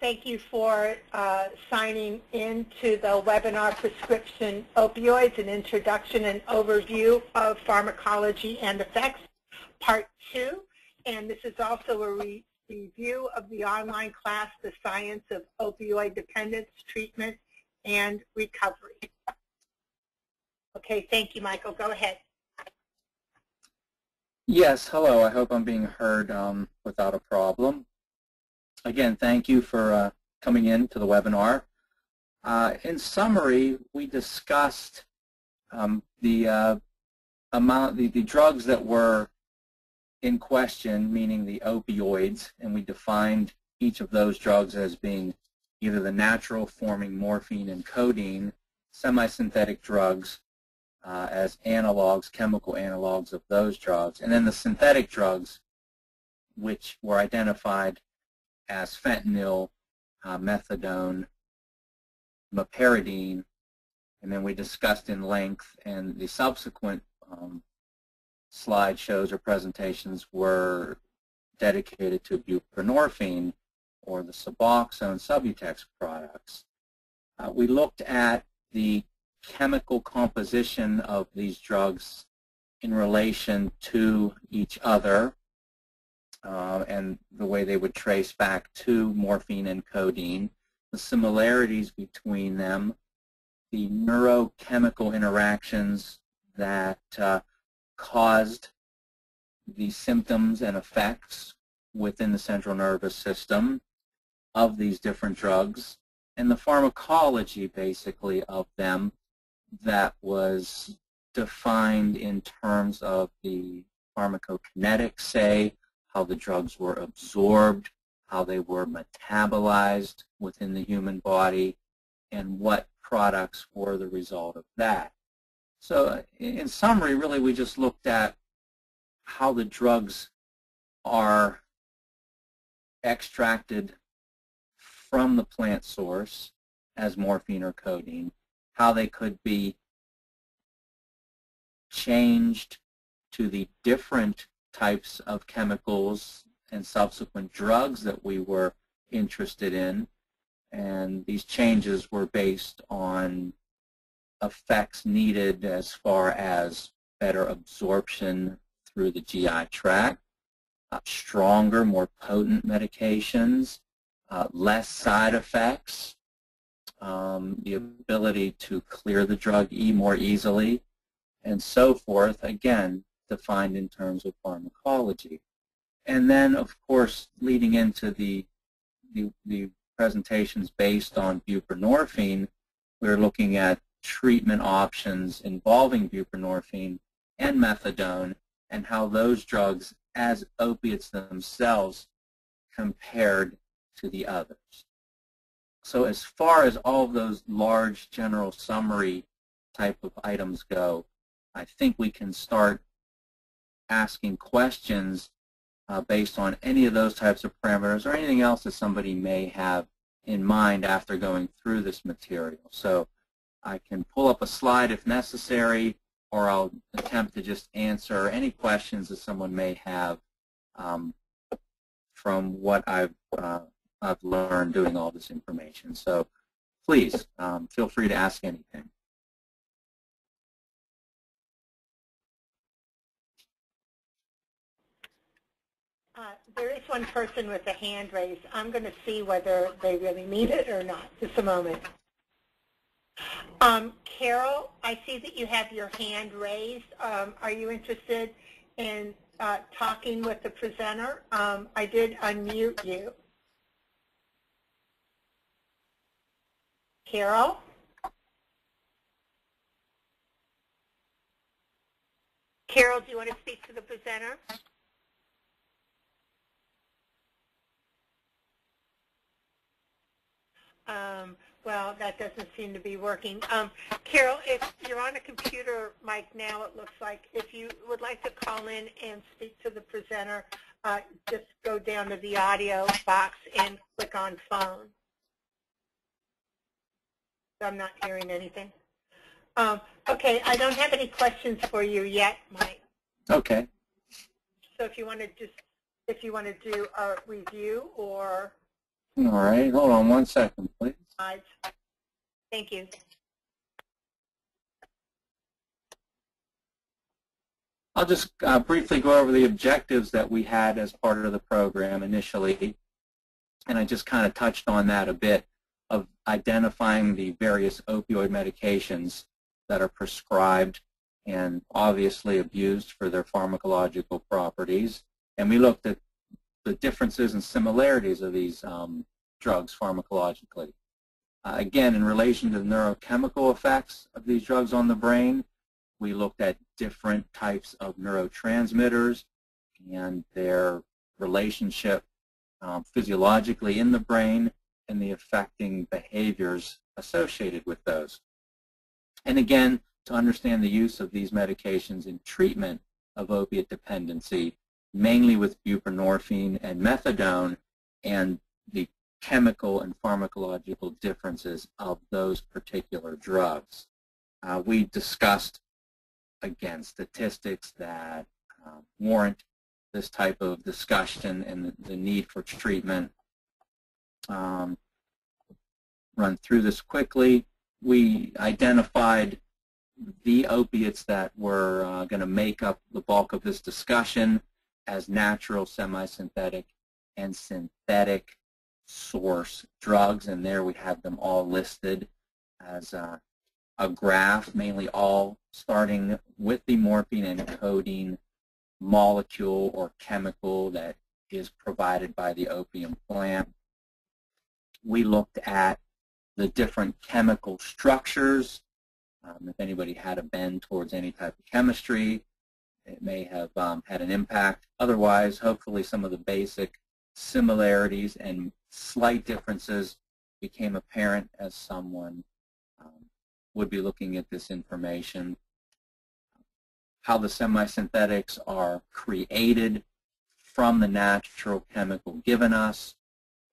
Thank you for signing in to the webinar Prescription Opioids, an Introduction and Overview of Pharmacology and Effects, Part 2. And this is also a review of the online class, The Science of Opioid Dependence, Treatment, and Recovery. Okay, thank you, Michael. Go ahead. Yes, hello. I hope I'm being heard without a problem. Again, thank you for coming in to the webinar. In summary, we discussed the drugs that were in question, meaning the opioids, and we defined each of those drugs as being either the natural forming morphine and codeine, semi-synthetic drugs as analogs, chemical analogs of those drugs, and then the synthetic drugs, which were identified as fentanyl, methadone, meperidine, and then we discussed in length, and the subsequent slideshows or presentations were dedicated to buprenorphine or the Suboxone Subutex products. We looked at the chemical composition of these drugs in relation to each other, and the way they would trace back to morphine and codeine, the similarities between them, the neurochemical interactions that caused the symptoms and effects within the central nervous system of these different drugs, and the pharmacology, basically, of them that was defined in terms of the pharmacokinetic, say, how the drugs were absorbed, how they were metabolized within the human body, and what products were the result of that. So in summary, really, we just looked at how the drugs are extracted from the plant source as morphine or codeine, how they could be changed to the different types of chemicals and subsequent drugs that we were interested in, and these changes were based on effects needed as far as better absorption through the GI tract, stronger, more potent medications, less side effects, the ability to clear the drug more easily, and so forth, again, defined in terms of pharmacology. And then, of course, leading into the presentations based on buprenorphine, we're looking at treatment options involving buprenorphine and methadone and how those drugs as opiates themselves compared to the others. So as far as all of those large general summary type of items go, I think we can start asking questions based on any of those types of parameters or anything else that somebody may have in mind after going through this material. So I can pull up a slide if necessary, or I'll attempt to just answer any questions that someone may have from what I've learned doing all this information. So please feel free to ask anything. There is one person with a hand raised. I'm going to see whether they really need it or not. Just a moment. Carol, I see that you have your hand raised. Are you interested in talking with the presenter? I did unmute you. Carol? Carol, do you want to speak to the presenter? Well, that doesn't seem to be working. Carol, if you're on a computer mic now, it looks like if you would like to call in and speak to the presenter, just go down to the audio box and click on phone. So I'm not hearing anything. Okay, I don't have any questions for you yet, Mike. Okay. So if you want to do a review or All right, hold on one second, please. Thank you. I'll just briefly go over the objectives that we had as part of the program initially, and I just kind of touched on that a bit, of identifying the various opioid medications that are prescribed and obviously abused for their pharmacological properties. And we looked at the differences and similarities of these drugs pharmacologically. Again, in relation to the neurochemical effects of these drugs on the brain, we looked at different types of neurotransmitters and their relationship physiologically in the brain and the affecting behaviors associated with those. And again, to understand the use of these medications in treatment of opiate dependency, mainly with buprenorphine and methadone, and the chemical and pharmacological differences of those particular drugs. We discussed, again, statistics that warrant this type of discussion and the need for treatment. Run through this quickly. We identified the opiates that were going to make up the bulk of this discussion as natural, semi-synthetic, and synthetic source drugs, and there we have them all listed as a graph, mainly all starting with the morphine and codeine molecule or chemical that is provided by the opium plant. We looked at the different chemical structures. If anybody had a bend towards any type of chemistry, it may have had an impact. Otherwise, hopefully some of the basic similarities and slight differences became apparent as someone would be looking at this information. How the semi-synthetics are created from the natural chemical given us,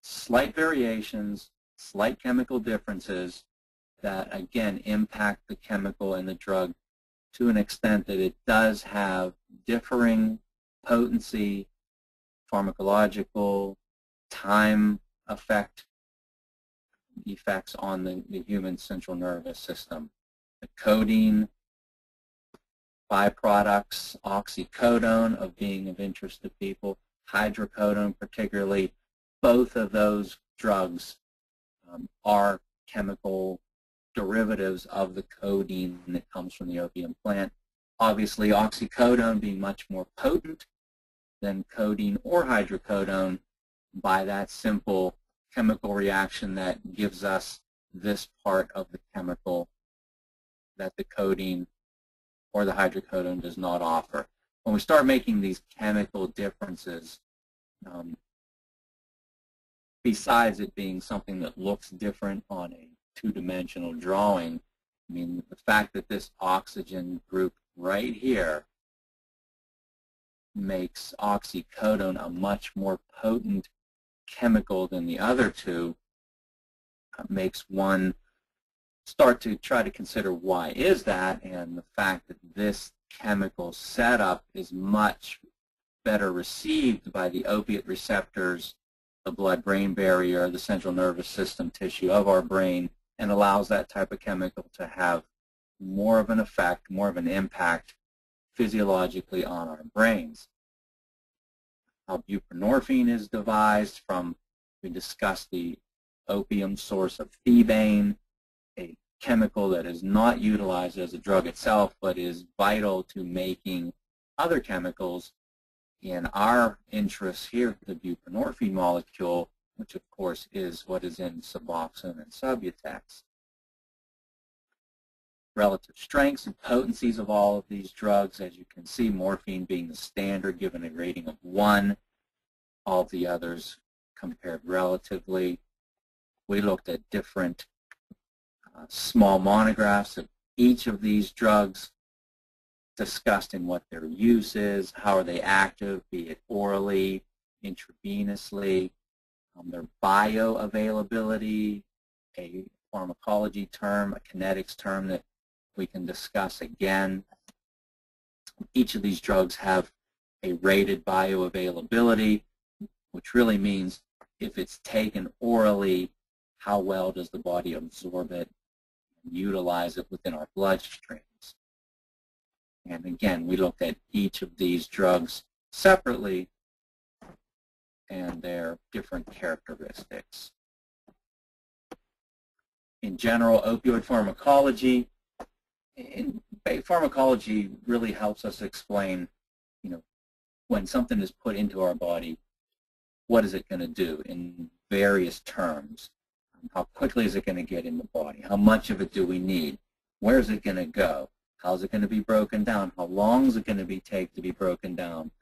slight variations, slight chemical differences that, again, impact the chemical and the drug to an extent that it does have differing potency, pharmacological, time effects on the human central nervous system. The codeine byproducts, oxycodone of being of interest to people, hydrocodone particularly, both of those drugs are chemical derivatives of the codeine that comes from the opium plant. Obviously, oxycodone being much more potent than codeine or hydrocodone by that simple chemical reaction that gives us this part of the chemical that the codeine or the hydrocodone does not offer. When we start making these chemical differences, besides it being something that looks different on a two-dimensional drawing, I mean, the fact that this oxygen group right here makes oxycodone a much more potent chemical than the other two makes one start to try to consider why is that, and the fact that this chemical setup is much better received by the opiate receptors, the blood-brain barrier, the central nervous system tissue of our brain, and allows that type of chemical to have more of an effect, more of an impact physiologically on our brains. How buprenorphine is devised from, we discussed the opium source of thebaine, a chemical that is not utilized as a drug itself, but is vital to making other chemicals. In our interests here, the buprenorphine molecule, which of course is what is in Suboxone and Subutex. Relative strengths and potencies of all of these drugs, as you can see, morphine being the standard, given a rating of 1. All the others compared relatively. We looked at different small monographs of each of these drugs, discussed in what their use is, how are they active, be it orally, intravenously, their bioavailability, a pharmacology term, a kinetics term that we can discuss again. Each of these drugs have a rated bioavailability, which really means if it's taken orally, how well does the body absorb it and utilize it within our bloodstreams. And again, we looked at each of these drugs separately and their different characteristics. In general, opioid pharmacology, pharmacology really helps us explain, when something is put into our body, what is it going to do in various terms? How quickly is it going to get in the body? How much of it do we need? Where is it going to go? How is it going to be broken down? How long is it going to take to be broken down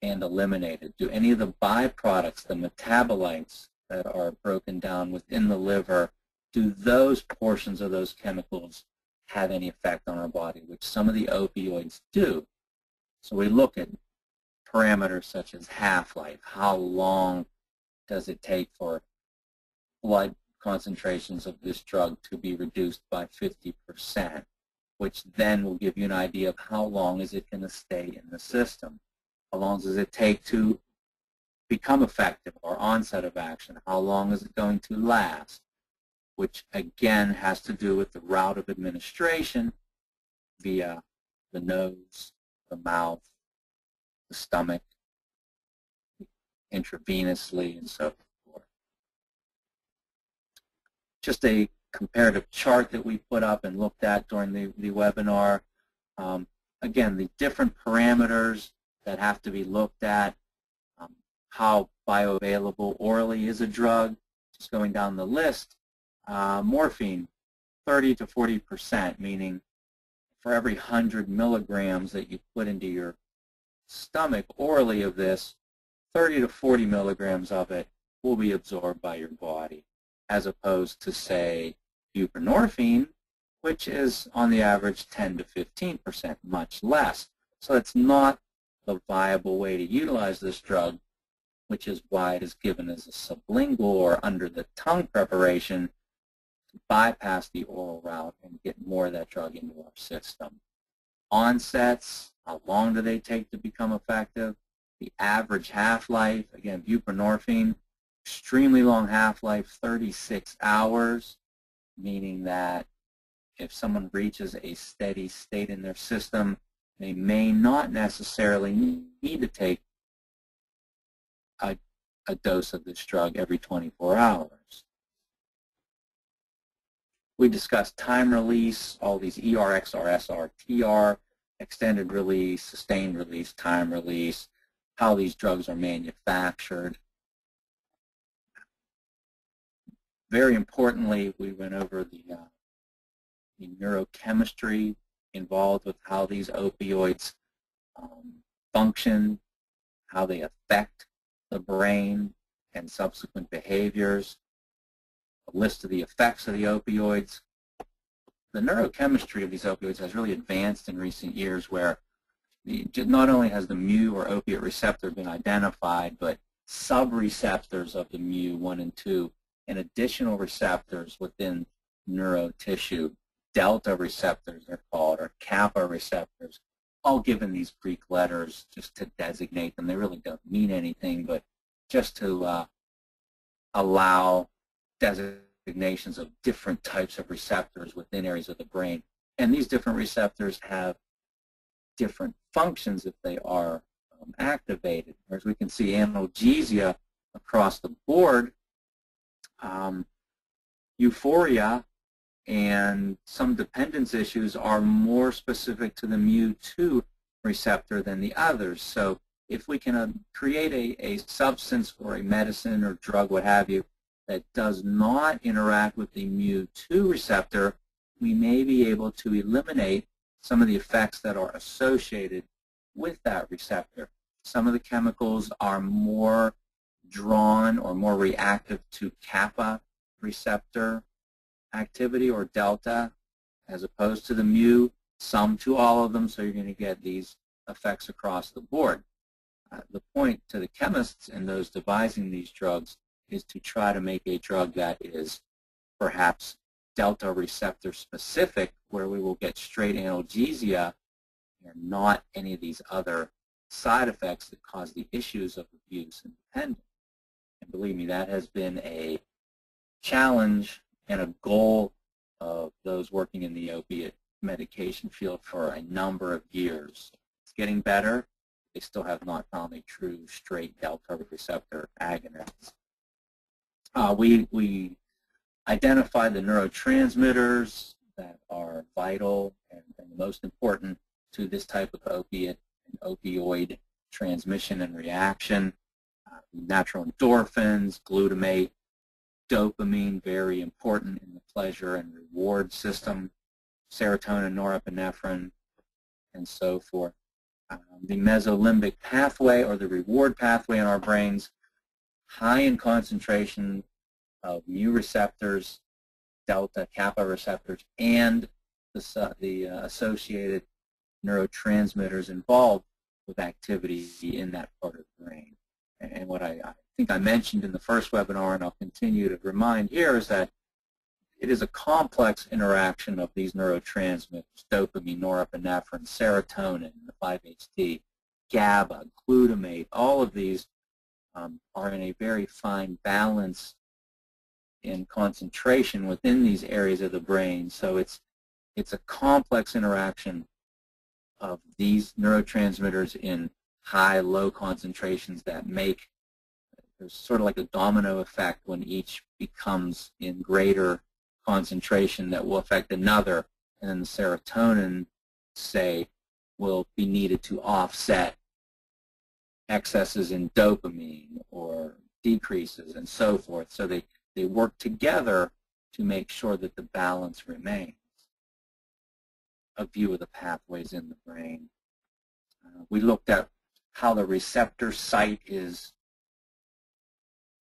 and eliminated? Do any of the byproducts, the metabolites that are broken down within the liver, do those portions of those chemicals have any effect on our body, which some of the opioids do? So we look at parameters such as half-life. How long does it take for blood concentrations of this drug to be reduced by 50%, which then will give you an idea of how long is it going to stay in the system. How long does it take to become effective or onset of action? How long is it going to last? Which again has to do with the route of administration via the nose, the mouth, the stomach, intravenously, and so forth. Just a comparative chart that we put up and looked at during the webinar. Again, the different parameters that have to be looked at, how bioavailable orally is a drug, just going down the list. Morphine, 30 to 40%, meaning for every 100 milligrams that you put into your stomach orally of this, 30 to 40 milligrams of it will be absorbed by your body, as opposed to, say, buprenorphine, which is on the average 10 to 15%, much less. So it's not the viable way to utilize this drug, which is why it is given as a sublingual or under the tongue preparation to bypass the oral route and get more of that drug into our system. Onsets, how long do they take to become effective? The average half-life, again, buprenorphine, extremely long half-life, 36 hours, meaning that if someone reaches a steady state in their system, they may not necessarily need to take a dose of this drug every 24 hours. We discussed time release, all these ER, XR, SR, TR, extended release, sustained release, time release, how these drugs are manufactured. Very importantly, we went over the neurochemistry involved with how these opioids function, how they affect the brain and subsequent behaviors, a list of the effects of the opioids. The neurochemistry of these opioids has really advanced in recent years, where not only has the mu or opiate receptor been identified, but sub-receptors of the mu 1 and 2 and additional receptors within neurotissue, delta receptors they're called, or kappa receptors, all given these Greek letters just to designate them. They really don't mean anything, but just to allow designations of different types of receptors within areas of the brain. And these different receptors have different functions if they are activated. As we can see, analgesia across the board, euphoria, and some dependence issues are more specific to the mu2 receptor than the others. So if we can create a substance or a medicine or drug, what have you, that does not interact with the mu2 receptor, we may be able to eliminate some of the effects that are associated with that receptor. Some of the chemicals are more drawn or more reactive to kappa receptor activity or delta as opposed to the mu, some to all of them, so you're going to get these effects across the board. The point to the chemists and those devising these drugs is to try to make a drug that is perhaps delta receptor specific, where we will get straight analgesia and not any of these other side effects that cause the issues of abuse and dependence. And believe me, that has been a challenge and a goal of those working in the opiate medication field for a number of years. It's getting better. They still have not found a true straight delta receptor agonist. We identified the neurotransmitters that are vital and the most important to this type of opiate and opioid transmission and reaction. Natural endorphins, glutamate, dopamine, very important in the pleasure and reward system, serotonin, norepinephrine, and so forth. The mesolimbic pathway, or the reward pathway in our brains, high in concentration of mu receptors, delta, kappa receptors, and the associated neurotransmitters involved with activity in that part of the brain. And what I think I mentioned in the first webinar, and I'll continue to remind here, is that it is a complex interaction of these neurotransmitters, dopamine, norepinephrine, serotonin, the 5-HT, GABA, glutamate. All of these are in a very fine balance in concentration within these areas of the brain. So it's a complex interaction of these neurotransmitters in high, low concentrations that make, there's sort of like a domino effect when each becomes in greater concentration that will affect another, and then the serotonin, say, will be needed to offset excesses in dopamine or decreases and so forth. So they work together to make sure that the balance remains. A view of the pathways in the brain. We looked at how the receptor site is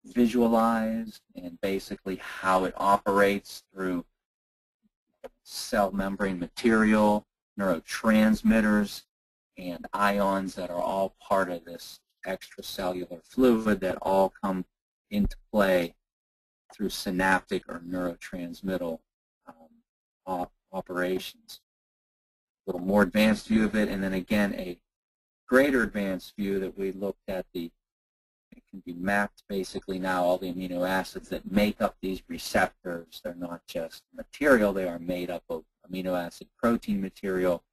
visualized and basically how it operates through cell membrane material, neurotransmitters, and ions that are all part of this extracellular fluid that all come into play through synaptic or neurotransmittal operations. A little more advanced view of it, and then again a greater advanced view that we looked at it can be mapped basically now, all the amino acids that make up these receptors. They're not just material, they are made up of amino acid protein material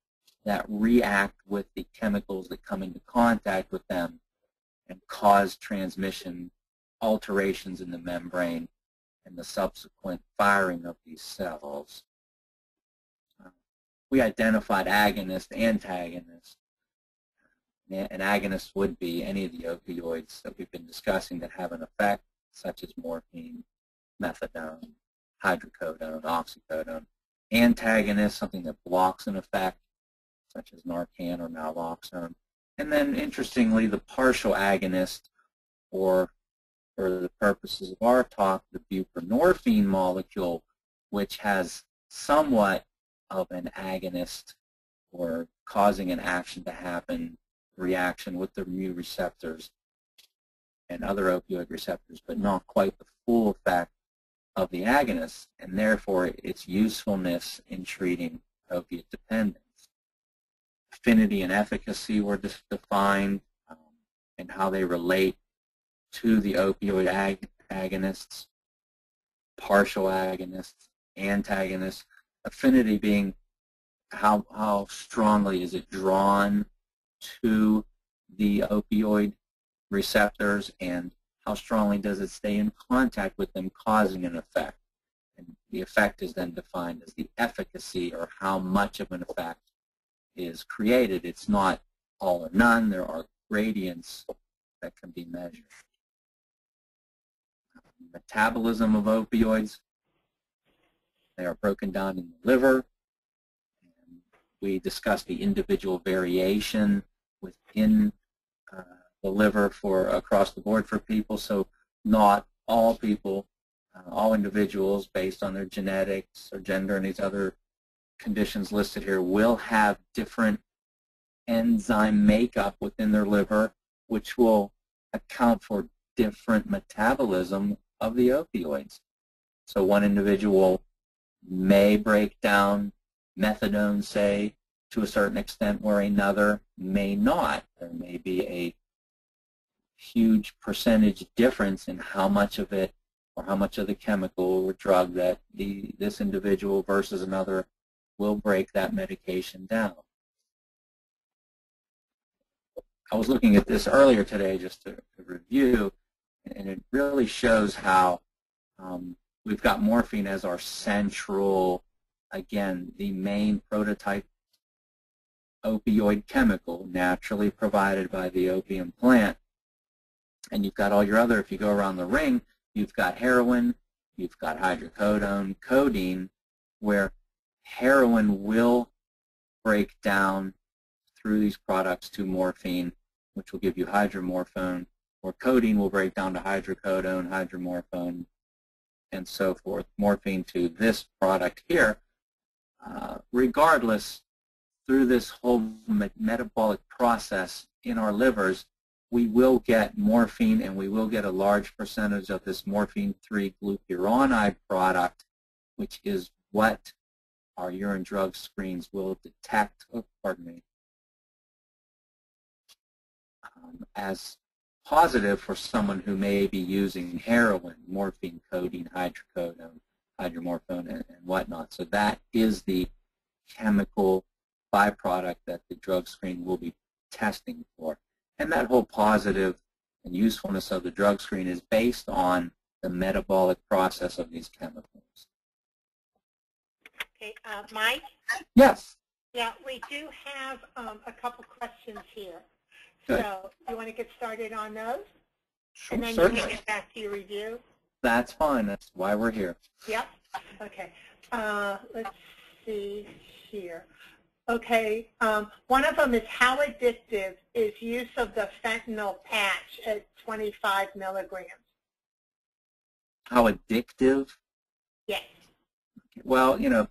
that react with the chemicals that come into contact with them and cause transmission, alterations in the membrane, and the subsequent firing of these cells. We identified agonist, antagonist. An agonist would be any of the opioids that we've been discussing that have an effect, such as morphine, methadone, hydrocodone, oxycodone. Antagonist, something that blocks an effect, such as Narcan or naloxone. And then, interestingly, the partial agonist, or for the purposes of our talk, the buprenorphine molecule, which has somewhat of an agonist or causing an action to happen, reaction with the mu receptors and other opioid receptors, but not quite the full effect of the agonist, and therefore its usefulness in treating opiate dependence. Affinity and efficacy were defined, and how they relate to the opioid agonists, partial agonists, antagonists. Affinity being how strongly is it drawn to the opioid receptors, and how strongly does it stay in contact with them, causing an effect. And the effect is then defined as the efficacy, or how much of an effect is created. It's not all or none. There are gradients that can be measured. Metabolism of opioids. They are broken down in the liver. And we discussed the individual variation within the liver for across the board for people. So not all people, all individuals, based on their genetics or gender and these other conditions listed here, will have different enzyme makeup within their liver, which will account for different metabolism of the opioids. So one individual may break down methadone, say, to a certain extent, where another may not. There may be a huge percentage difference in how much of it or how much of the chemical or drug that this individual versus another will break that medication down. I was looking at this earlier today just to review, and it really shows how we've got morphine as our central, again, the main prototype opioid chemical naturally provided by the opium plant. And you've got all your other, if you go around the ring, you've got heroin, you've got hydrocodone, codeine, where heroin will break down through these products to morphine, which will give you hydromorphone, or codeine will break down to hydrocodone, hydromorphone, and so forth, morphine to this product here. Regardless, through this whole metabolic process in our livers, we will get morphine, and we will get a large percentage of this morphine-3 glucuronide product, which is what our urine drug screens will detect, as positive for someone who may be using heroin, morphine, codeine, hydrocodone, hydromorphone, and whatnot. So that is the chemical byproduct that the drug screen will be testing for. And that whole positive and usefulness of the drug screen is based on the metabolic process of these chemicals. Okay, Mike? Yes. Yeah, we do have a couple questions here. Good. So you want to get started on those? Sure, and then certainly. you can get back to your review? That's fine. That's why we're here. Yep. Okay. Let's see here. Okay. One of them is how addictive is use of the fentanyl patch at 25 milligrams? How addictive? Yes. Well, you know,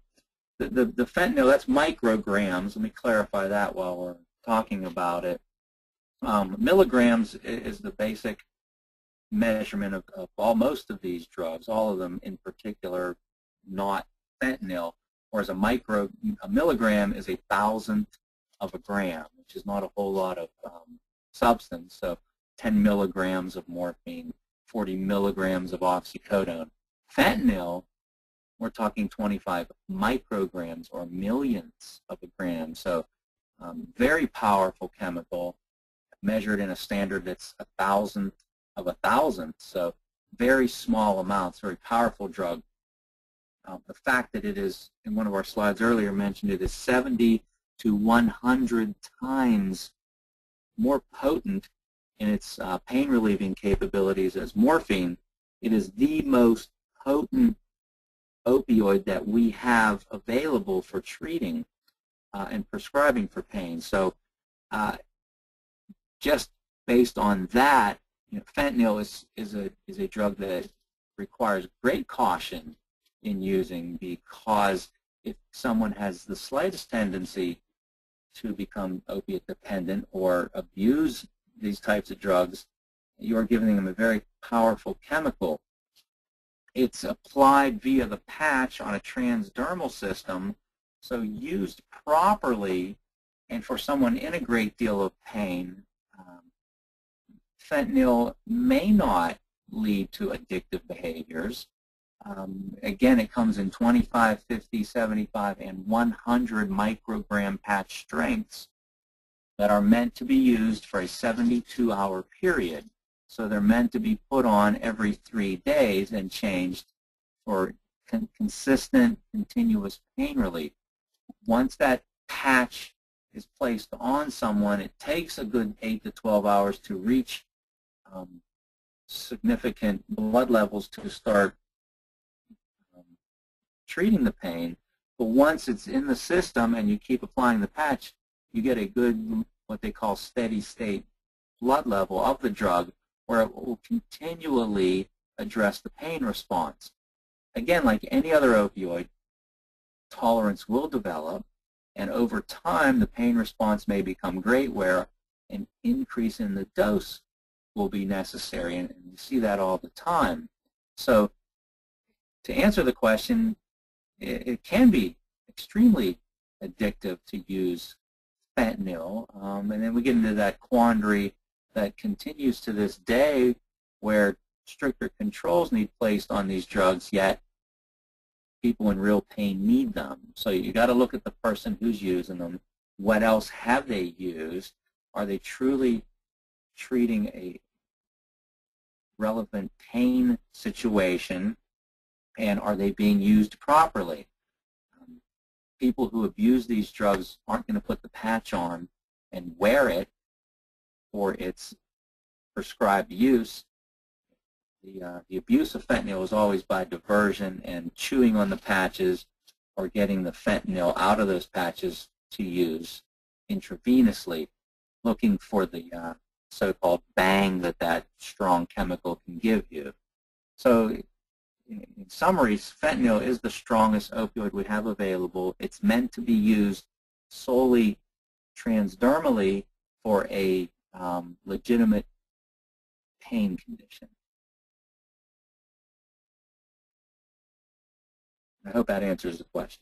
the fentanyl, that's micrograms. Let me clarify that while we're talking about it. Milligrams is the basic measurement of most of these drugs, all of them in particular, not fentanyl, whereas a milligram is 1,000th of a gram, which is not a whole lot of substance. So 10 milligrams of morphine, 40 milligrams of oxycodone. Fentanyl, we're talking 25 micrograms or millionths of a gram. So very powerful chemical, measured in a standard that's 1,000th of 1,000th. So very small amounts, very powerful drug. The fact that it is, in one of our slides earlier mentioned, it is 70 to 100 times more potent in its pain-relieving capabilities as morphine. It is the most potent opioid that we have available for treating and prescribing for pain. So just based on that, you know, fentanyl is a drug that requires great caution in using, because if someone has the slightest tendency to become opiate dependent or abuse these types of drugs, you're giving them a very powerful chemical. It's applied via the patch on a transdermal system, so used properly and for someone in a great deal of pain, fentanyl may not lead to addictive behaviors. Again, it comes in 25, 50, 75, and 100 microgram patch strengths that are meant to be used for a 72-hour period. So they're meant to be put on every 3 days and changed for consistent, continuous pain relief. Once that patch is placed on someone, it takes a good 8 to 12 hours to reach significant blood levels to start treating the pain. But once it's in the system and you keep applying the patch, you get a good, what they call steady state blood level of the drug, where it will continually address the pain response. Again, like any other opioid, tolerance will develop, and over time the pain response may become great, where an increase in the dose will be necessary, and you see that all the time. So to answer the question, it can be extremely addictive to use fentanyl, and then we get into that quandary that continues to this day where stricter controls need placed on these drugs, yet people in real pain need them. So you got to look at the person who's using them. What else have they used? Are they truly treating a relevant pain situation, and are they being used properly? People who abuse these drugs aren't going to put the patch on and wear it for its prescribed use. The abuse of fentanyl is always by diversion and chewing on the patches or getting the fentanyl out of those patches to use intravenously, looking for the so-called bang that strong chemical can give you. So in summary, fentanyl is the strongest opioid we have available. It's meant to be used solely transdermally for a legitimate pain condition. I hope that answers the question.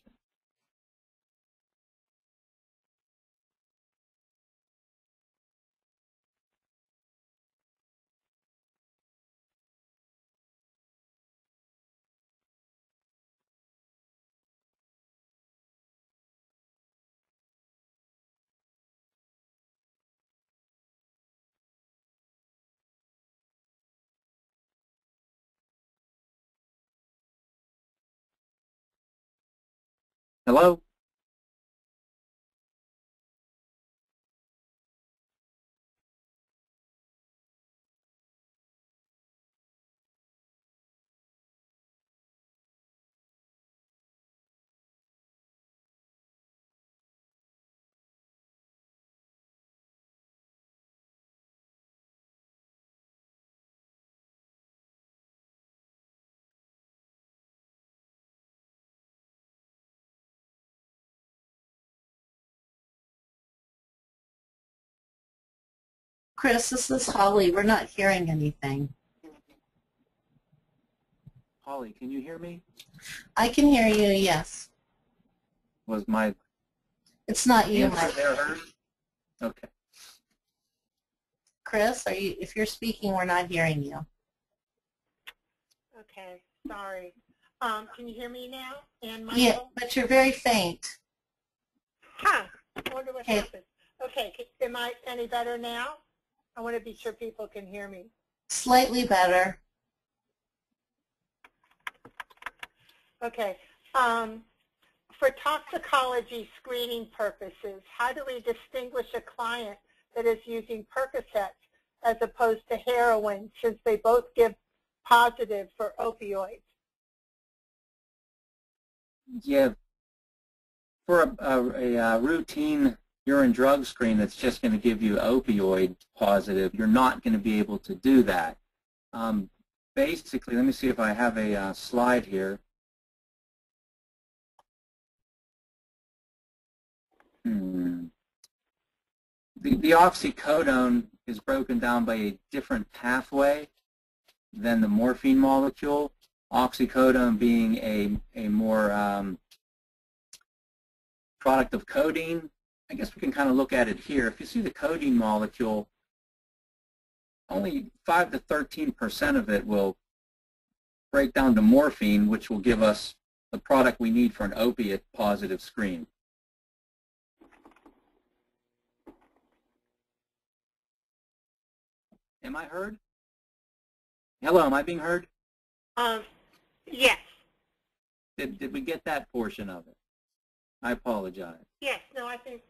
Hello? Chris, this is Holly. We're not hearing anything. Holly, can you hear me? I can hear you, yes. Was my It's not you, answer Mike. there heard? Okay. Chris, if you're speaking, we're not hearing you. Okay, sorry. Can you hear me now? And Michael? Yeah, but you're very faint. Huh. I wonder what happened. Okay, am I any better now? I want to be sure people can hear me. Slightly better. Okay. For toxicology screening purposes, how do we distinguish a client that is using Percocets as opposed to heroin, since they both give positive for opioids? Yeah, for a routine urine drug screen that's just going to give you opioid positive, you're not going to be able to do that. Basically, let me see if I have a slide here. The oxycodone is broken down by a different pathway than the morphine molecule. Oxycodone being a more product of codeine. I guess we can kind of look at it here. If you see the codeine molecule, only 5 to 13% of it will break down to morphine, which will give us the product we need for an opiate positive screen. Am I heard? Hello, am I being heard? Yes. Did we get that portion of it? I apologize. Yes. No, I think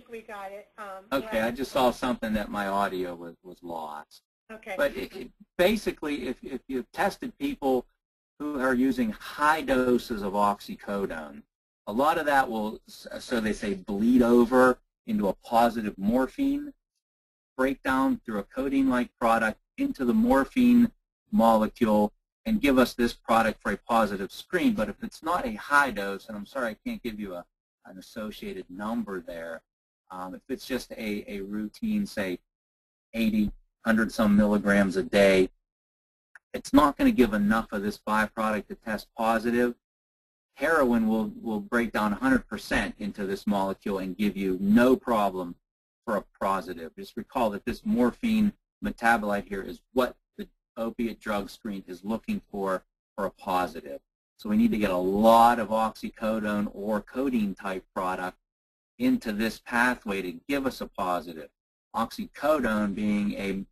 we got it. Okay, yeah. I just saw something that my audio was lost. Okay. But basically, if you've tested people who are using high doses of oxycodone, a lot of that will, so they say, bleed over into a positive morphine, break down through a codeine-like product into the morphine molecule, and give us this product for a positive screen. But if it's not a high dose, and I'm sorry I can't give you an associated number there, if it's just a routine, say, 80, 100 some milligrams a day, it's not going to give enough of this byproduct to test positive. Heroin will break down 100% into this molecule and give you no problem for a positive. Just recall that this morphine metabolite here is what the opiate drug screen is looking for a positive. So we need to get a lot of oxycodone or codeine type product into this pathway to give us a positive. Oxycodone, being a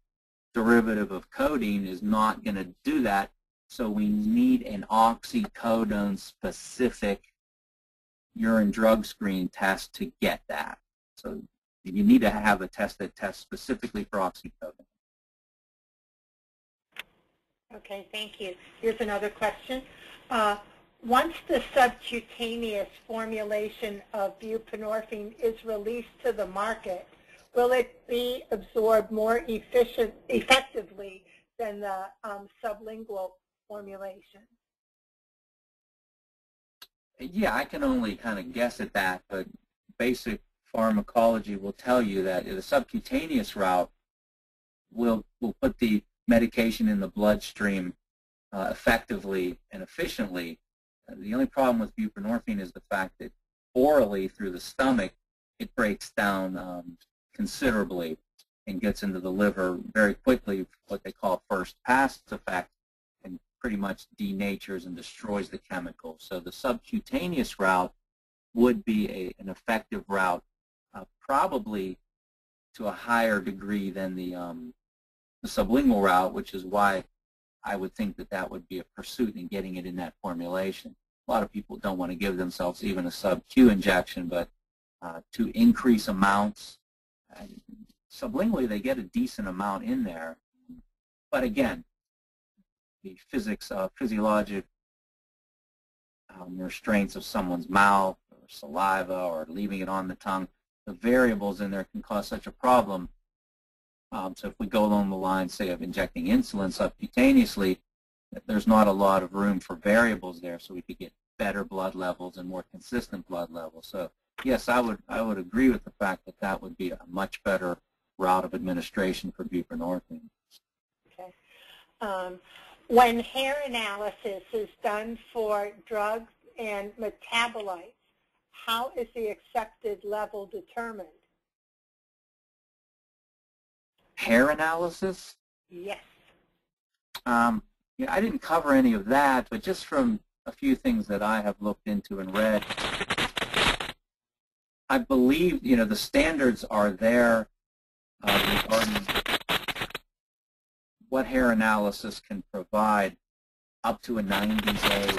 derivative of codeine, is not going to do that, so we need an oxycodone specific urine drug screen test to get that. So you need to have a test that tests specifically for oxycodone. Okay, thank you. Here's another question. Once the subcutaneous formulation of buprenorphine is released to the market, will it be absorbed more effectively than the sublingual formulation? Yeah, I can only kind of guess at that, but basic pharmacology will tell you that the subcutaneous route will put the medication in the bloodstream effectively and efficiently. The only problem with buprenorphine is the fact that orally through the stomach it breaks down considerably and gets into the liver very quickly, what they call first pass effect, and pretty much denatures and destroys the chemical. So the subcutaneous route would be an effective route, probably to a higher degree than the sublingual route, which is why I would think that that would be a pursuit in getting it in that formulation. A lot of people don't want to give themselves even a sub-Q injection, but to increase amounts, sublingually they get a decent amount in there. But again, the physiologic restraints of someone's mouth or saliva or leaving it on the tongue, the variables in there can cause such a problem. So if we go along the line, say, of injecting insulin subcutaneously, there's not a lot of room for variables there, so we could get better blood levels and more consistent blood levels. So yes, I would agree with the fact that that would be a much better route of administration for buprenorphine. Okay. When hair analysis is done for drugs and metabolites, how is the accepted level determined? Hair analysis? Yes. Yeah, I didn't cover any of that, but just from a few things that I have looked into and read, I believe the standards are there regarding what hair analysis can provide up to a 90-day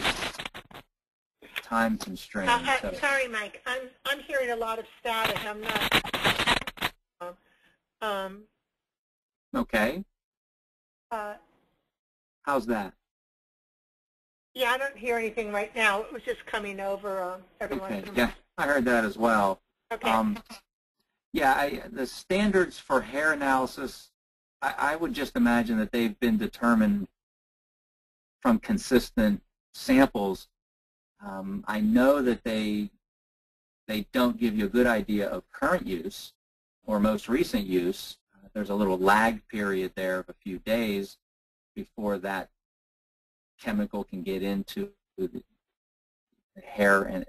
time constraint. Sorry, Mike. I'm hearing a lot of static. I'm not. Okay. How's that? Yeah, I don't hear anything right now. It was just coming over everyone. Okay. Yeah, I heard that as well. Okay. Yeah, the standards for hair analysis, I would just imagine that they've been determined from consistent samples. I know that they don't give you a good idea of current use or most recent use. There's a little lag period there of a few days before that chemical can get into the hair and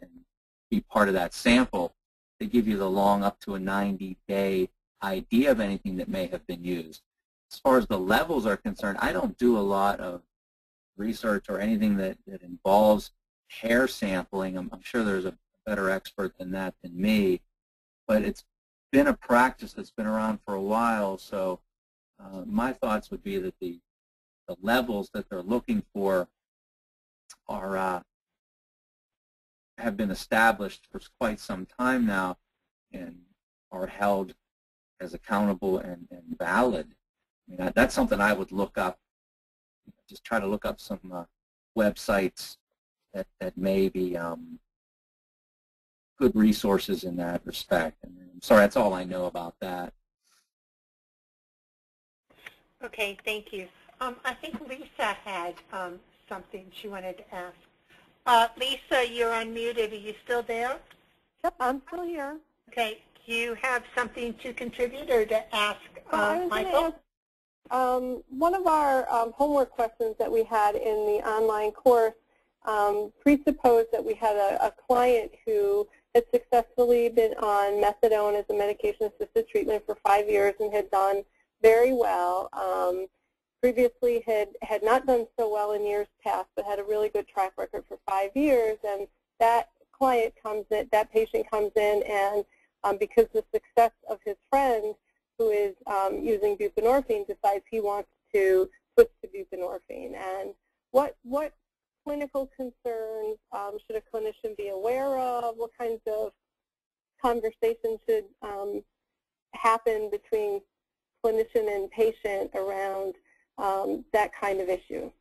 be part of that sample. They give you the long up to a 90-day idea of anything that may have been used. As far as the levels are concerned, I don't do a lot of research or anything that involves hair sampling. I'm sure there's a better expert than that than me, but it's been a practice that's been around for a while, so my thoughts would be that the levels that they're looking for are have been established for quite some time now and are held as accountable and valid. I mean, that's something I would look up. Just try to look up some websites that may be good resources in that respect. And I'm sorry, that's all I know about that. Okay, thank you. I think Lisa had something she wanted to ask. Lisa, you're unmuted. Are you still there? Yep, I'm still here. Okay. Do you have something to contribute or to ask Michael? One of our homework questions that we had in the online course presupposed that we had a client who had successfully been on methadone as a medication-assisted treatment for 5 years and had done very well. Previously had not done so well in years past, but had a really good track record for 5 years. And that client comes in, that patient comes in, and because the success of his friend who is using buprenorphine decides he wants to switch to buprenorphine. And what clinical concerns should a clinician be aware of? What kinds of conversations should happen between clinician and patient around that kind of issue?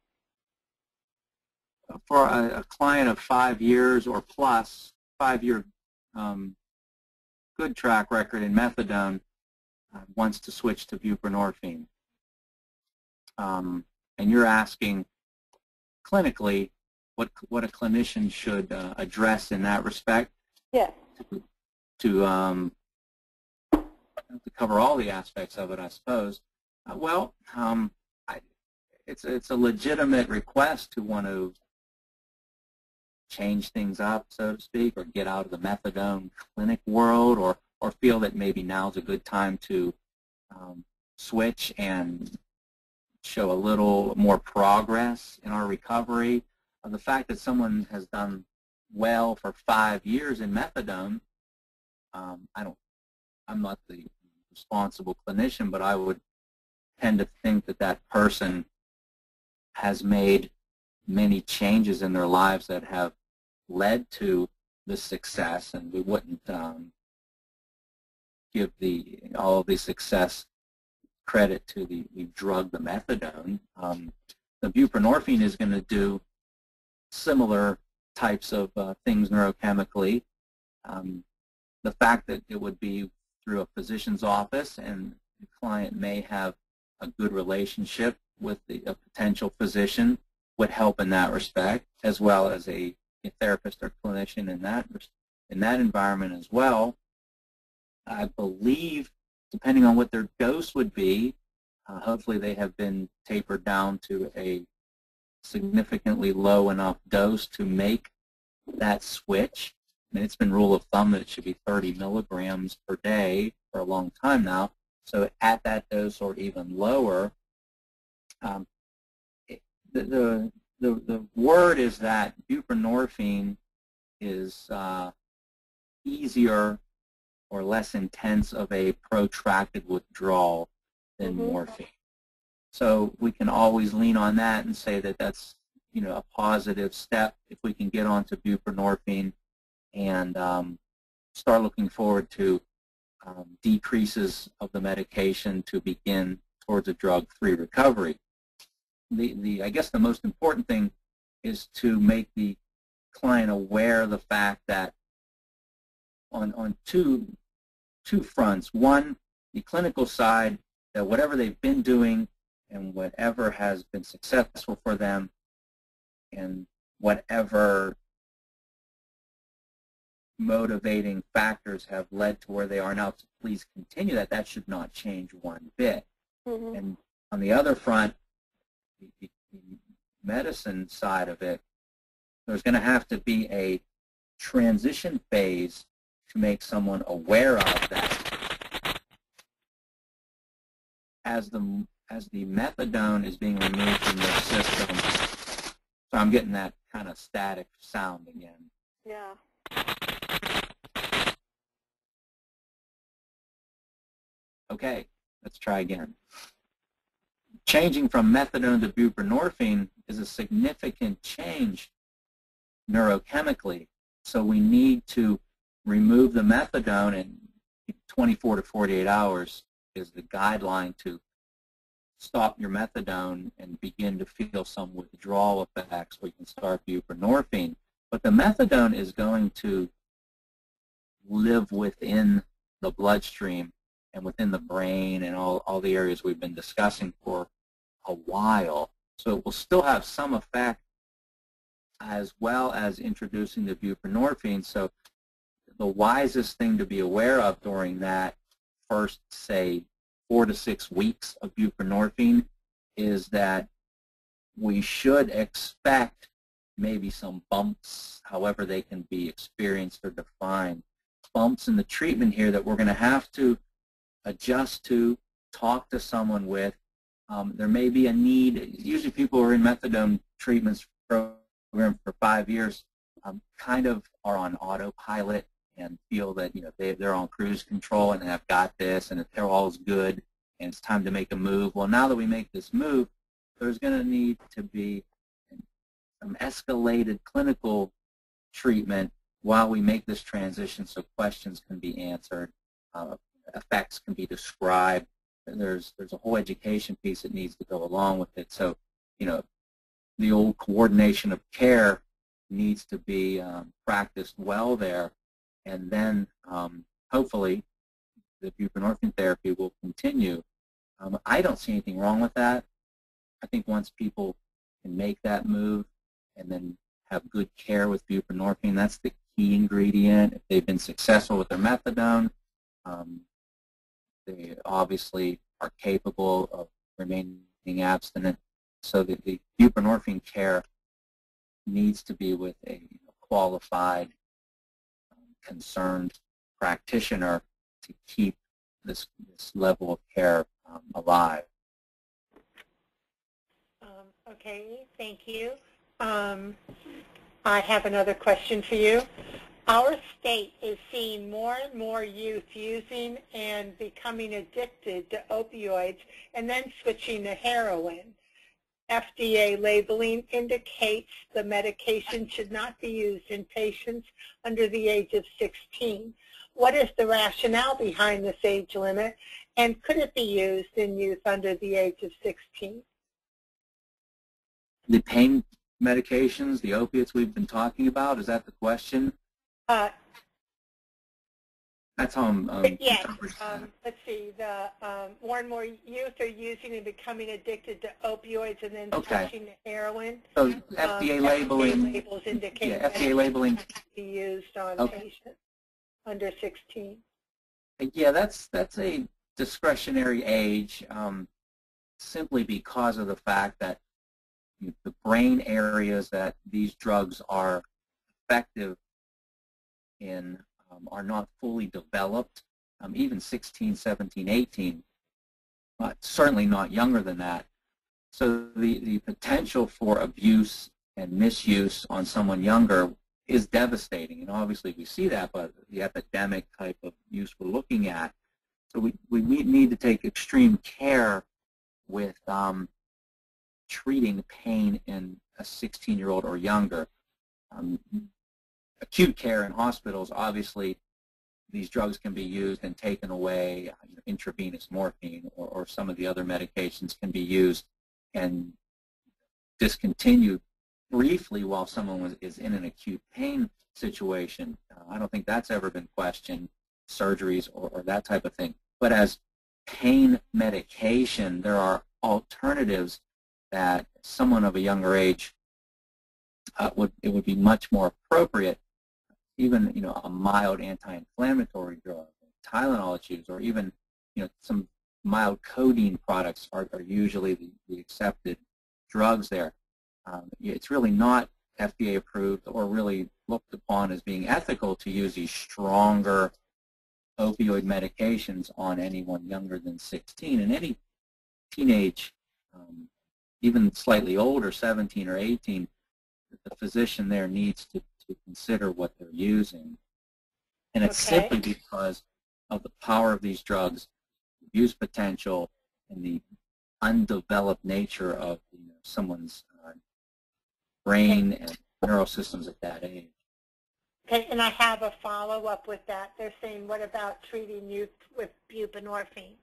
For a client of 5 years or plus, 5-year good track record in methadone, wants to switch to buprenorphine. And you're asking clinically what a clinician should address in that respect? Yes. To cover all the aspects of it, I suppose. It's a legitimate request to want to change things up, so to speak, or get out of the methadone clinic world, or feel that maybe now's a good time to switch and show a little more progress in our recovery. The fact that someone has done well for 5 years in methadone, I'm not the responsible clinician, but I would tend to think that that person has made many changes in their lives that have led to the success, and we wouldn't give all of the success credit to the drug, the methadone. The buprenorphine is going to do similar types of things neurochemically. The fact that it would be through a physician's office and the client may have a good relationship with a potential physician would help in that respect, as well as a therapist or clinician in that environment as well. I believe, depending on what their dose would be, hopefully they have been tapered down to a significantly low enough dose to make that switch. I mean, it's been rule of thumb that it should be 30 milligrams per day for a long time now. So at that dose or even lower, the word is that buprenorphine is easier or less intense of a protracted withdrawal than morphine. So we can always lean on that and say that that's a positive step if we can get onto buprenorphine and start looking forward to decreases of the medication to begin towards a drug-free recovery. I guess the most important thing is to make the client aware of the fact that on two fronts. One, the clinical side, that whatever they've been doing and whatever has been successful for them and whatever motivating factors have led to where they are now, to please continue that. That should not change one bit. And on the other front, the medicine side of it, there's going to have to be a transition phase to make someone aware of that. As the methadone is being removed from their system, so I'm getting that kind of static sound again. Yeah. Okay, let's try again. Changing from methadone to buprenorphine is a significant change neurochemically. So we need to remove the methadone, and 24 to 48 hours is the guideline to stop your methadone and begin to feel some withdrawal effects where you can start buprenorphine. But the methadone is going to live within the bloodstream and within the brain and all the areas we've been discussing for a while. So it will still have some effect as well as introducing the buprenorphine. So the wisest thing to be aware of during that first, say, 4 to 6 weeks of buprenorphine is that we should expect maybe some bumps, however they can be experienced or defined. Bumps in the treatment here that we're going to have to adjust to talk to someone with. There may be a need. Usually people who are in methadone treatments program for 5 years kind of are on autopilot and feel that they're on cruise control and have got this and they're all good and it's time to make a move. Well, now that we make this move, there's going to need to be some escalated clinical treatment while we make this transition so questions can be answered, effects can be described. There's a whole education piece that needs to go along with it. So, the old coordination of care needs to be practiced well there, and then hopefully the buprenorphine therapy will continue. I don't see anything wrong with that. I think once people can make that move and then have good care with buprenorphine, that's the key ingredient. If they've been successful with their methadone, they obviously are capable of remaining abstinent. So the buprenorphine care needs to be with a qualified, concerned practitioner to keep this level of care alive. Okay, thank you. I have another question for you. Our state is seeing more and more youth using and becoming addicted to opioids and then switching to heroin. FDA labeling indicates the medication should not be used in patients under the age of 16. What is the rationale behind this age limit, and could it be used in youth under the age of 16? The pain medications, the opiates we've been talking about, is that the question? That's how I'm yes. Let's see. The more and more youth are using and becoming addicted to opioids and then switching to heroin. So FDA labeling. FDA labels indicate FDA labeling can be used on patients under 16. Yeah, that's a discretionary age, simply because of the fact that the brain areas that these drugs are effective in are not fully developed, even 16, 17, 18, but certainly not younger than that. So the potential for abuse and misuse on someone younger is devastating. And obviously we see that, but the epidemic type of use we're looking at. So we need to take extreme care with treating pain in a 16-year-old or younger. Acute care in hospitals, obviously, these drugs can be used and taken away. Intravenous morphine or some of the other medications can be used and discontinued briefly while someone is in an acute pain situation. I don't think that's ever been questioned, surgeries or that type of thing. But as pain medication, there are alternatives that someone of a younger age it would be much more appropriate. Even a mild anti-inflammatory drug, Tylenol is used, or even some mild codeine products are usually the accepted drugs there. It's really not FDA approved or really looked upon as being ethical to use these stronger opioid medications on anyone younger than 16. And any teenage, even slightly older, 17 or 18, the physician there needs to consider what they're using. And it's simply because of the power of these drugs, use potential, and the undeveloped nature of someone's brain and neural systems at that age. Okay, and I have a follow-up with that. They're saying, what about treating youth with buprenorphine?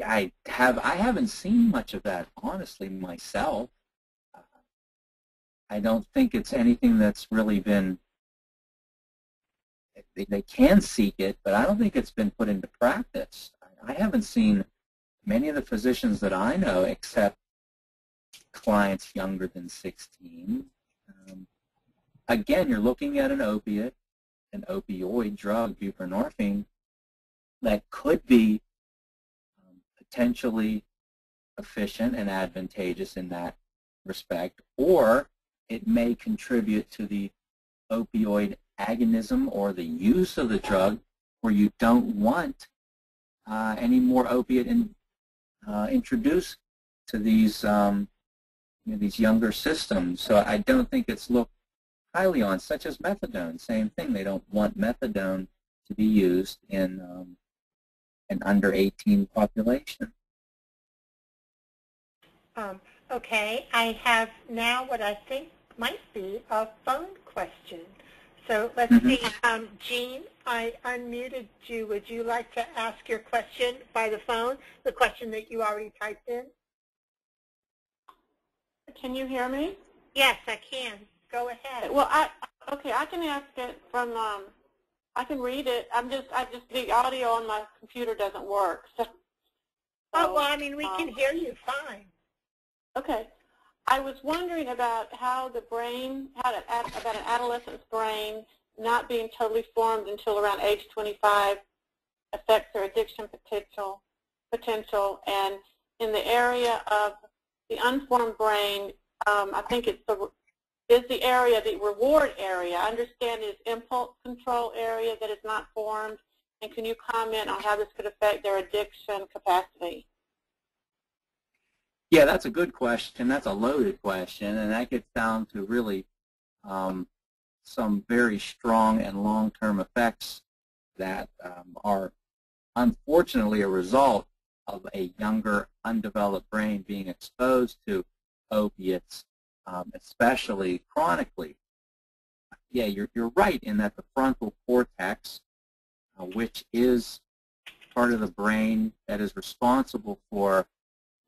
I haven't seen much of that, honestly, myself. I don't think it's anything that's really been, they can seek it, but I don't think it's been put into practice. I haven't seen many of the physicians that I know accept clients younger than 16. Again, you're looking at an opiate, an opioid drug, buprenorphine, that could be potentially efficient and advantageous in that respect, or it may contribute to the opioid agonism or the use of the drug where you don't want any more opiate introduced to these these younger systems. So I don't think it's looked highly on, such as methadone. Same thing. They don't want methadone to be used in an under 18 population. Okay, I have now what I think might be a phone question. So let's see, Jean, I unmuted you. Would you like to ask your question by the phone, the question that you already typed in? Can you hear me? Yes, I can. Go ahead. Well, I can ask it from, I can read it. The audio on my computer doesn't work. So, oh, well, I mean, we can hear you fine. Okay. I was wondering about how the brain, about an adolescent's brain not being totally formed until around age 25 affects their addiction potential, and in the area of the unformed brain, I think it's the area, the reward area. I understand is impulse control area that is not formed, and can you comment on how this could affect their addiction capacity? Yeah, that's a good question. That's a loaded question, and that gets down to really some very strong and long-term effects that are unfortunately a result of a younger, undeveloped brain being exposed to opiates, especially chronically. Yeah, you're right in that the frontal cortex, which is part of the brain that is responsible for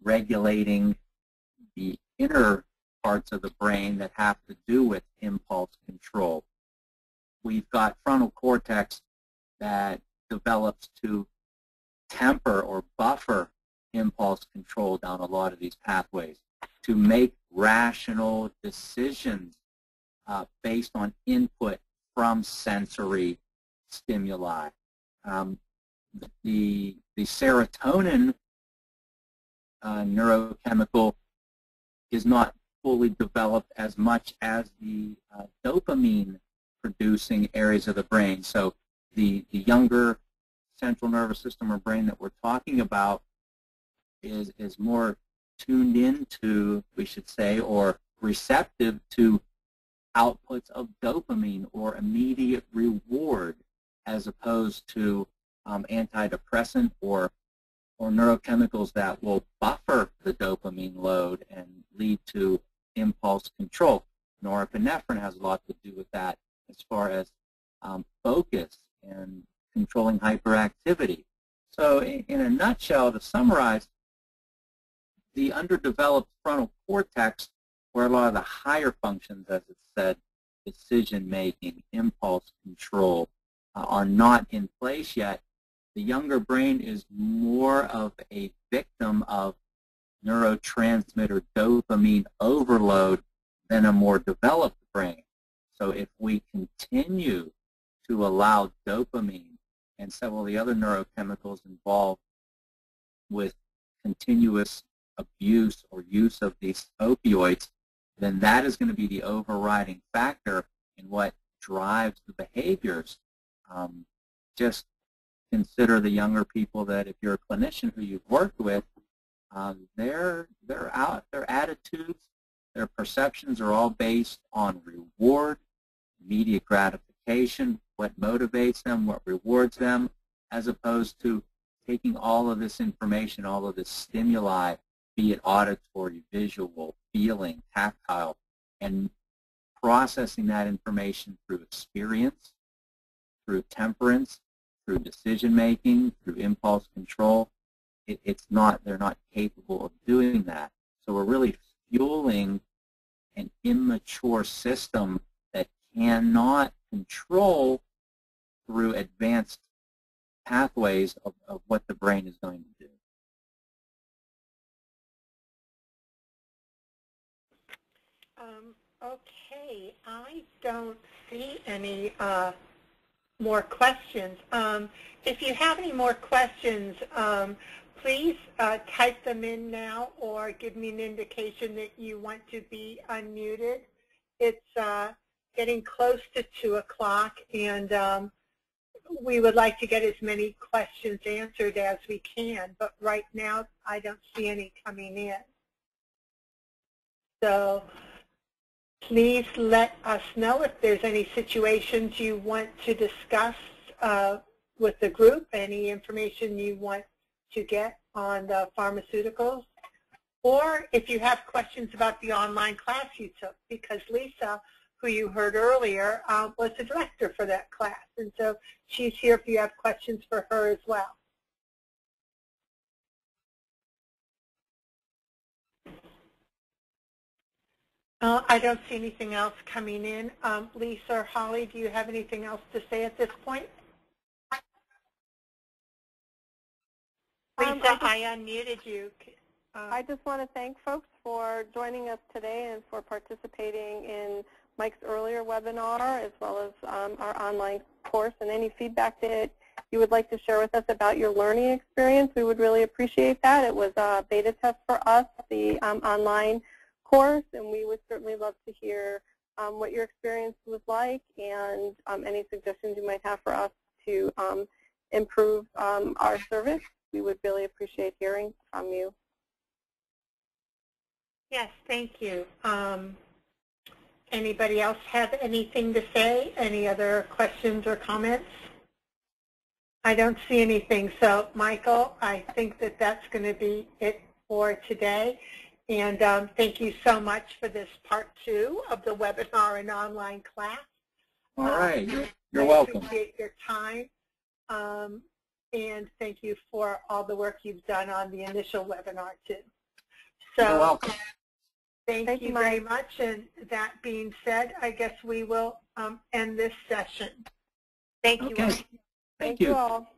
regulating the inner parts of the brain that have to do with impulse control. We've got frontal cortex that develops to temper or buffer impulse control down a lot of these pathways, to make rational decisions based on input from sensory stimuli. The serotonin neurochemical is not fully developed as much as the dopamine producing areas of the brain. So the younger central nervous system or brain that we're talking about is more tuned into, we should say, or receptive to outputs of dopamine or immediate reward, as opposed to antidepressant or neurochemicals that will buffer the dopamine load and lead to impulse control. Norepinephrine has a lot to do with that as far as focus and controlling hyperactivity. So in a nutshell, to summarize, the underdeveloped frontal cortex, where a lot of the higher functions, as it said, decision-making, impulse control, are not in place yet, the younger brain is more of a victim of neurotransmitter dopamine overload than a more developed brain. So if we continue to allow dopamine and several of the other neurochemicals involved with continuous abuse or use of these opioids, then that is going to be the overriding factor in what drives the behaviors. Just consider the younger people that, if you're a clinician who you've worked with, their attitudes, their perceptions are all based on reward, immediate gratification, what motivates them, what rewards them, as opposed to taking all of this information, all of this stimuli, be it auditory, visual, feeling, tactile, and processing that information through experience, through temperance, through decision-making, through impulse control. They're not capable of doing that. So we're really fueling an immature system that cannot control through advanced pathways of what the brain is going to do. Okay, I don't see any more questions. If you have any more questions, please type them in now or give me an indication that you want to be unmuted. It's getting close to 2 o'clock, and we would like to get as many questions answered as we can, but right now I don't see any coming in. So please let us know if there's any situations you want to discuss with the group, any information you want to get on the pharmaceuticals, or if you have questions about the online class you took, because Lisa, who you heard earlier, was the director for that class. And so she's here if you have questions for her as well. I don't see anything else coming in. Lisa or Holly, do you have anything else to say at this point? Lisa, I unmuted you. I just want to thank folks for joining us today and for participating in Mike's earlier webinar, as well as our online course. And any feedback that you would like to share with us about your learning experience, we would really appreciate that. It was a beta test for us, the online course, and we would certainly love to hear what your experience was like and any suggestions you might have for us to improve our service. We would really appreciate hearing from you. Yes, thank you. Anybody else have anything to say? Any other questions or comments? I don't see anything. So, Michael, I think that that's going to be it for today. And thank you so much for this part 2 of the webinar and online class. All right. You're welcome. I appreciate your time. And thank you for all the work you've done on the initial webinar, too. So, you're welcome. Thank you very much. And that being said, I guess we will end this session. Thank you all. Thank you. Thank you all.